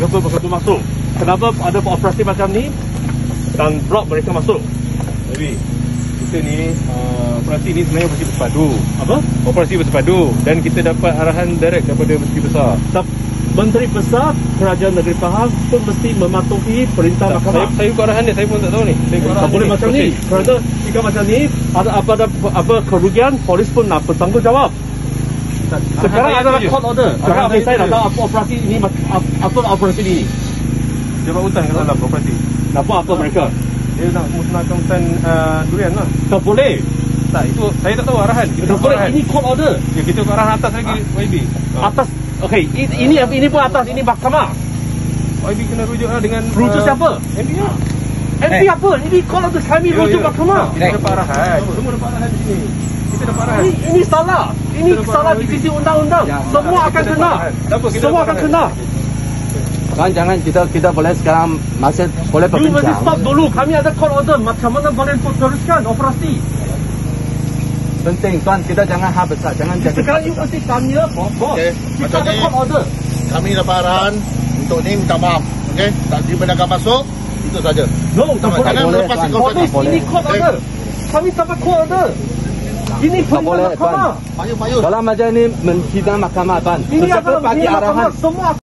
betul-betul masuk. Kenapa ada operasi macam ni dan blok mereka masuk? Jadi kita ni operasi ni sebenarnya operasi bersepadu. Apa? Operasi bersepadu dan kita dapat arahan direct daripada Menteri Besar. Menteri Besar Kerajaan Negeri Pahang pun mesti mematuhi perintah mahkamah. Saya ikut arahan dia, saya pun tak tahu ni. Saya ikut arahan Tak boleh macam ni. Kerana jika macam ni ada apa kerugian, polis pun nak bertanggungjawab. Sekarang adalah court order. Sekarang saya nak tahu apa operasi ini, apa operasi ini. Jabatan kat dalam operasi. Apa mereka? Dia nak musnahkan hutan durian lah. Tak boleh. Tak, itu saya tak tahu arahan. Kita Tak boleh. arahan. Ini court order. Ya, kita ikut arahan atas lagi YB. Atas. Okey, ini pun atas, ini mahkamah. YB kena rujuk lah dengan Rujuk siapa? MB lah. MP apa? Ini court order, kami rujuk mahkamah. Kita dapat arahan. Semua dapat arahan di sini. Kita dapat arahan. Ini salah. Ini salah di sisi undang-undang. Semua akan kena. Semua akan kena. Kan jangan kita boleh sekarang masih boleh You mesti berbincang. stop dulu. Kami ada court order. Macam mana boleh teruskan operasi? Penting tuan, kita jangan hal besar, jangan jadi. Sekarang you mesti tanya bos. Okey, Kita macam ada ni. court order. Kami dapat arahan untuk ni minta maaf. Okey, tak dibenarkan masuk. Itu saja. No, tak boleh. Jangan boleh, melepaskan tuan. kawasan ni. Polis, ini court order. Kami dapat court order. Ini perintah boleh, mahkamah. Payung-payung. Dalam macam ini mencidang mahkamah tuan. Ini Sesiapa adalah bagi ini arahan mahkamah. Semua